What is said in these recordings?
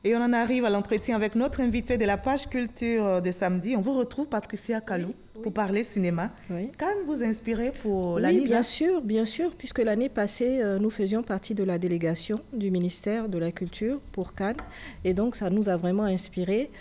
Et on en arrive à l'entretien avec notre invité de la page culture de samedi. On vous retrouve, Patricia Kalou, pour parler cinéma. Cannes vous inspirez pour la NISA? Bien sûr, puisque l'année passée, nous faisions partie de la délégation du ministère de la Culture pour Cannes. Et donc, ça nous a vraiment inspiré.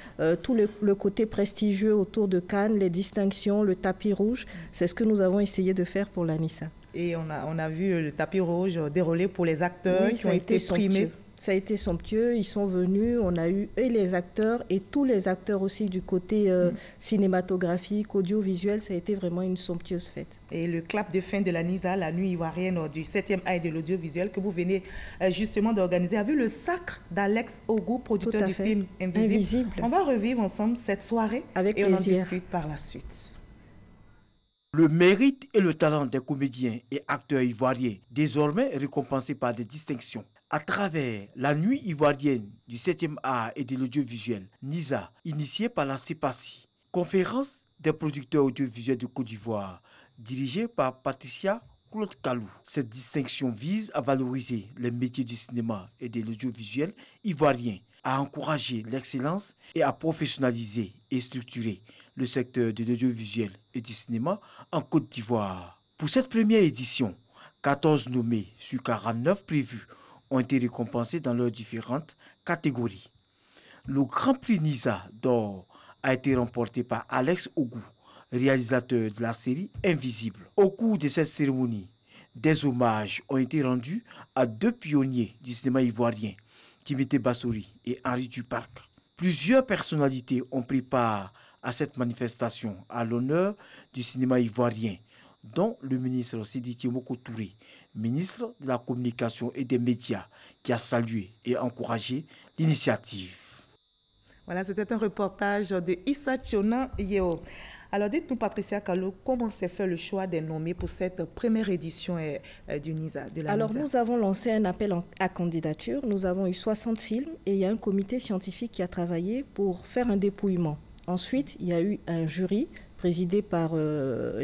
Tout le côté prestigieux autour de Cannes, les distinctions, le tapis rouge, c'est ce que nous avons essayé de faire pour la NISA. Et on a vu le tapis rouge déroulé pour les acteurs qui ont été primés. Ça a été somptueux, ils sont venus, on a eu et les acteurs et tous les acteurs aussi du côté cinématographique, audiovisuel, ça a été vraiment une somptueuse fête. Et le clap de fin de la NISA, la nuit ivoirienne du 7e art de l'audiovisuel que vous venez justement d'organiser, a vu le sacre d'Alex Ogou, producteur du film Invisible. On va revivre ensemble cette soirée et on en discute par la suite. Le mérite et le talent des comédiens et acteurs ivoiriens, désormais récompensés par des distinctions. À travers la nuit ivoirienne du 7e art et de l'audiovisuel, NISA, initiée par la CEPACI, conférence des producteurs audiovisuels de Côte d'Ivoire, dirigée par Patricia Claude Kalou. Cette distinction vise à valoriser les métiers du cinéma et de l'audiovisuel ivoirien, à encourager l'excellence et à professionnaliser et structurer le secteur de l'audiovisuel et du cinéma en Côte d'Ivoire. Pour cette première édition, 14 nommés sur 49 prévus ont été récompensés dans leurs différentes catégories. Le Grand Prix NISA d'or a été remporté par Alex Ogou, réalisateur de la série Invisible. Au cours de cette cérémonie, des hommages ont été rendus à deux pionniers du cinéma ivoirien, Timothée Bassori et Henri Duparc. Plusieurs personnalités ont pris part à cette manifestation à l'honneur du cinéma ivoirien, dont le ministre Sidi Thiemoko Touré, ministre de la Communication et des Médias, qui a salué et encouragé l'initiative. Voilà, c'était un reportage de Issa Tchona Yeo. Alors dites-nous, Patricia Kalou, comment s'est fait le choix des nommés pour cette première édition du NISA, de la Alors NISA? nous avons lancé un appel à candidature, nous avons eu 60 films et il y a un comité scientifique qui a travaillé pour faire un dépouillement. Ensuite, il y a eu un jury présidé par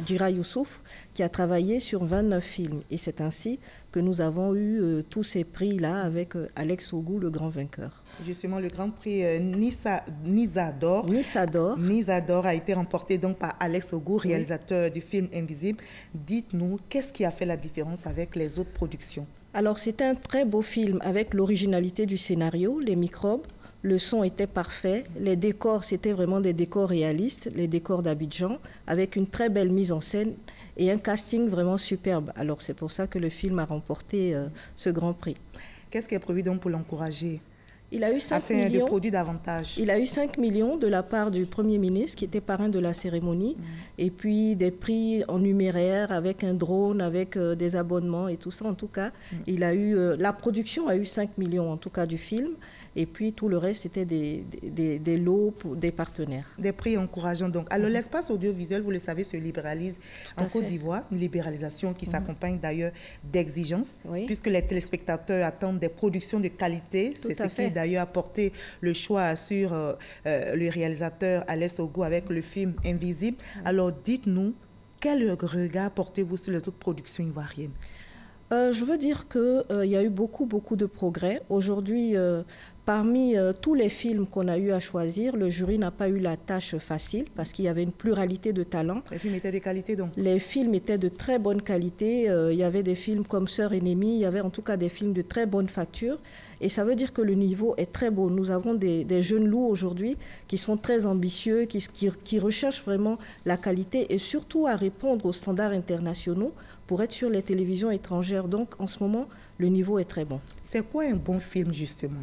Djira Youssouf, qui a travaillé sur 29 films. Et c'est ainsi que nous avons eu tous ces prix-là avec Alex Ogou, le grand vainqueur. Justement, le grand prix NISA d'or a été remporté donc par Alex Ogou, réalisateur du film Invisible. Dites-nous, qu'est-ce qui a fait la différence avec les autres productions? Alors, c'était un très beau film avec l'originalité du scénario, les microbes. Le son était parfait, les décors, c'était vraiment des décors réalistes, les décors d'Abidjan, avec une très belle mise en scène et un casting vraiment superbe. Alors c'est pour ça que le film a remporté ce grand prix. Qu'est-ce qui est prévu donc pour l'encourager? Il a eu 5 millions. De produire davantage. Il a eu 5 millions de la part du Premier ministre qui était parrain de la cérémonie. Et puis des prix en numéraire avec un drone, avec des abonnements et tout ça. En tout cas, il a eu, la production a eu 5 millions en tout cas du film. Et puis tout le reste, c'était des lots pour des partenaires. Des prix encourageants donc. Alors l'espace audiovisuel, vous le savez, se libéralise en Côte d'Ivoire. Une libéralisation qui s'accompagne d'ailleurs d'exigences. Puisque les téléspectateurs attendent des productions de qualité. C'est ce qui d'ailleurs a porté le choix sur le réalisateur Alex Ogou avec le film Invisible. Alors dites-nous, quel regard portez-vous sur les autres productions ivoiriennes? Je veux dire qu'il y a eu beaucoup de progrès. Aujourd'hui, parmi tous les films qu'on a eu à choisir, le jury n'a pas eu la tâche facile parce qu'il y avait une pluralité de talents. Les films étaient de qualité donc? Les films étaient de très bonne qualité. Il y avait des films comme Sœur Ennemie, il y avait en tout cas des films de très bonne facture. Et ça veut dire que le niveau est très beau. Nous avons des jeunes loups aujourd'hui qui sont très ambitieux, qui recherchent vraiment la qualité et surtout à répondre aux standards internationaux pour être sur les télévisions étrangères. Donc en ce moment, le niveau est très bon. C'est quoi un bon film justement?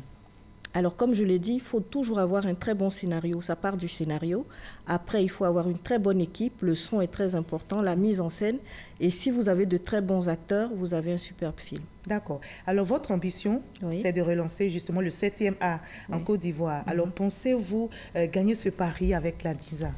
Alors, comme je l'ai dit, il faut toujours avoir un très bon scénario. Ça part du scénario. Après, il faut avoir une très bonne équipe. Le son est très important, la mise en scène. Et si vous avez de très bons acteurs, vous avez un superbe film. D'accord. Alors, votre ambition, c'est de relancer justement le 7e art en Côte d'Ivoire. Alors, pensez-vous gagner ce pari avec la NISA?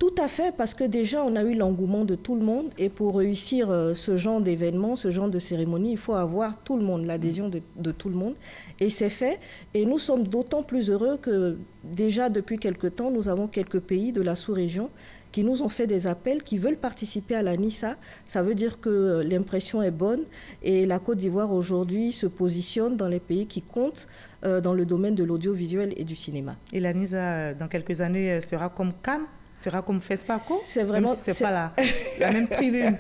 Tout à fait, parce que déjà, on a eu l'engouement de tout le monde. Et pour réussir ce genre d'événement, ce genre de cérémonie, il faut avoir tout le monde, l'adhésion de tout le monde. Et c'est fait. Et nous sommes d'autant plus heureux que déjà, depuis quelque temps, nous avons quelques pays de la sous-région qui nous ont fait des appels, qui veulent participer à la NISA. Ça veut dire que l'impression est bonne. Et la Côte d'Ivoire, aujourd'hui, se positionne dans les pays qui comptent dans le domaine de l'audiovisuel et du cinéma. Et la NISA, dans quelques années, sera comme Cannes, sera comme FESPACO, c'est vraiment, même si c'est pas la même tribune.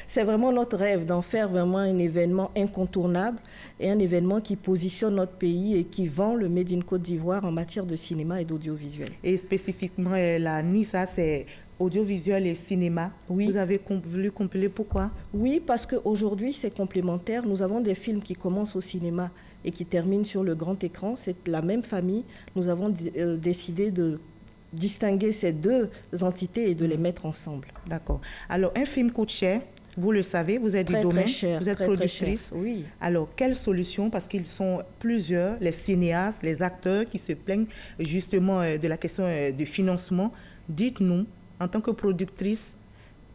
C'est vraiment notre rêve d'en faire vraiment un événement incontournable et un événement qui positionne notre pays et qui vend le Made in Côte d'Ivoire en matière de cinéma et d'audiovisuel. Et spécifiquement, la NISA, c'est audiovisuel et cinéma. Oui. Vous avez voulu compiler pourquoi? Oui, parce qu'aujourd'hui, c'est complémentaire. Nous avons des films qui commencent au cinéma et qui terminent sur le grand écran. C'est la même famille. Nous avons décidé de distinguer ces deux entités et de les mettre ensemble. D'accord. Alors, un film coûte cher, vous le savez, vous êtes du domaine, vous êtes productrice. Très cher, oui. Alors, quelle solution? Parce qu'ils sont plusieurs, les cinéastes, les acteurs qui se plaignent justement de la question du financement. Dites-nous, en tant que productrice,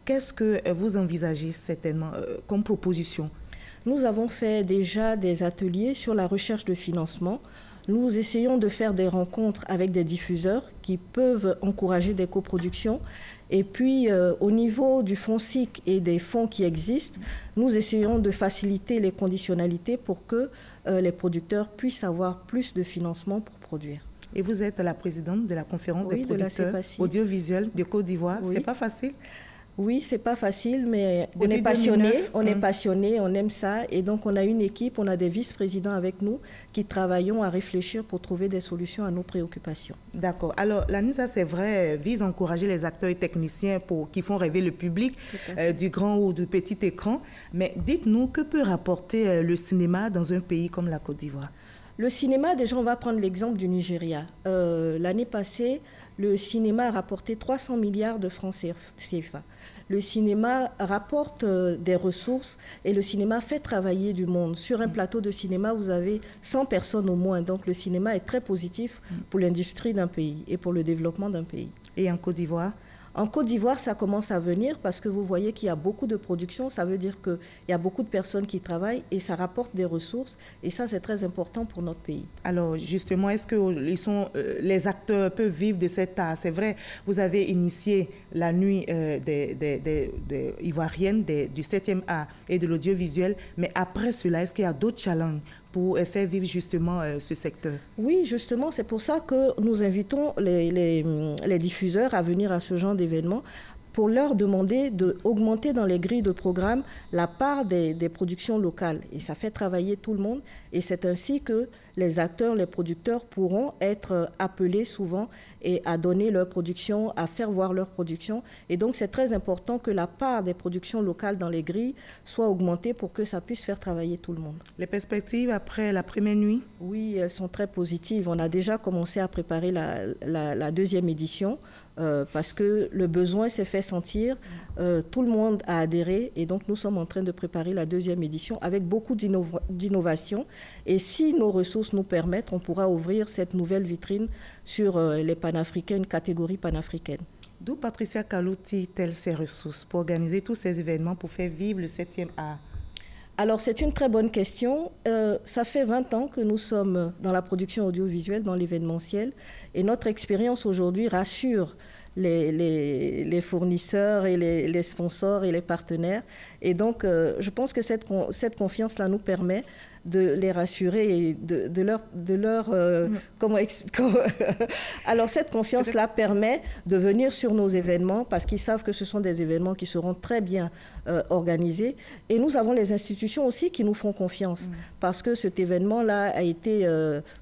qu'est-ce que vous envisagez certainement comme proposition? Nous avons fait déjà des ateliers sur la recherche de financement. Nous essayons de faire des rencontres avec des diffuseurs qui peuvent encourager des coproductions. Et puis, au niveau du FONSIC et des fonds qui existent, nous essayons de faciliter les conditionnalités pour que les producteurs puissent avoir plus de financement pour produire. Et vous êtes la présidente de la conférence des producteurs audiovisuels de Côte d'Ivoire. Oui. C'est pas facile? Oui, c'est pas facile, mais on est passionné, on aime ça. Et donc, on a une équipe, on a des vice-présidents avec nous qui travaillons à réfléchir pour trouver des solutions à nos préoccupations. D'accord. Alors, la NISA, c'est vrai, vise à encourager les acteurs et techniciens qui font rêver le public du grand ou du petit écran. Mais dites-nous, que peut rapporter le cinéma dans un pays comme la Côte d'Ivoire? Le cinéma, déjà, on va prendre l'exemple du Nigeria. L'année passée, le cinéma a rapporté 300 milliards de francs CFA. Le cinéma rapporte des ressources et le cinéma fait travailler du monde. Sur un plateau de cinéma, vous avez 100 personnes au moins. Donc, le cinéma est très positif pour l'industrie d'un pays et pour le développement d'un pays. Et en Côte d'Ivoire? En Côte d'Ivoire, ça commence à venir parce que vous voyez qu'il y a beaucoup de production. Ça veut dire qu'il y a beaucoup de personnes qui travaillent et ça rapporte des ressources. Et ça, c'est très important pour notre pays. Alors, justement, est-ce que les acteurs peuvent vivre de cet art? C'est vrai, vous avez initié la nuit des ivoiriennes du 7e art et de l'audiovisuel. Mais après cela, est-ce qu'il y a d'autres challenges pour faire vivre justement ce secteur? Oui, justement, c'est pour ça que nous invitons les diffuseurs à venir à ce genre d'événement pour leur demander d'augmenter dans les grilles de programme la part des productions locales. Et ça fait travailler tout le monde. Et c'est ainsi que les acteurs, les producteurs pourront être appelés souvent et à donner leur production, à faire voir leur production. Et donc, c'est très important que la part des productions locales dans les grilles soit augmentée pour que ça puisse faire travailler tout le monde. Les perspectives après la première nuit? Oui, elles sont très positives. On a déjà commencé à préparer la deuxième édition parce que le besoin s'est fait sentir. Tout le monde a adhéré et donc nous sommes en train de préparer la deuxième édition avec beaucoup d'innovation. Et si nos ressources nous permettent, on pourra ouvrir cette nouvelle vitrine sur les panafricains, une catégorie panafricaine. D'où Patricia Kalou tire-t-elle ses ressources pour organiser tous ces événements, pour faire vivre le 7e art? Alors, c'est une très bonne question. Ça fait 20 ans que nous sommes dans la production audiovisuelle, dans l'événementiel. Et notre expérience aujourd'hui rassure les fournisseurs et les sponsors et les partenaires. Et donc, je pense que cette confiance-là nous permet de les rassurer et de leur Alors, cette confiance-là permet de venir sur nos événements parce qu'ils savent que ce sont des événements qui seront très bien organisés. Et nous avons les institutions aussi qui nous font confiance parce que cet événement-là a été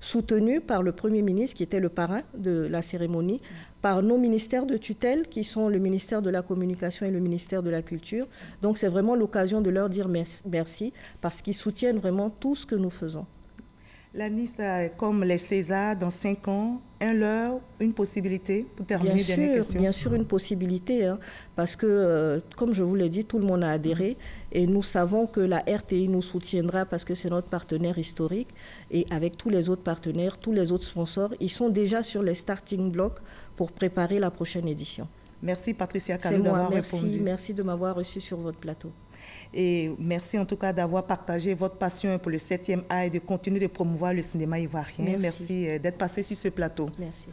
soutenu par le Premier ministre qui était le parrain de la cérémonie, par nos ministères de tutelle qui sont le ministère de la Communication et le ministère de la Culture. Donc, c'est vraiment l'occasion de leur dire merci parce qu'ils soutiennent vraiment tout ce que nous faisons. La NISA, comme les Césars, dans 5 ans, un leurre, une possibilité pour terminer, dernière question. Bien sûr, une possibilité, hein, parce que, comme je vous l'ai dit, tout le monde a adhéré et nous savons que la RTI nous soutiendra parce que c'est notre partenaire historique et avec tous les autres partenaires, tous les autres sponsors, ils sont déjà sur les starting blocks pour préparer la prochaine édition. Merci Patricia Kalou d'avoir répondu. Merci de m'avoir reçu sur votre plateau. Et merci en tout cas d'avoir partagé votre passion pour le 7e art et de continuer de promouvoir le cinéma ivoirien. Merci d'être passé sur ce plateau. Merci.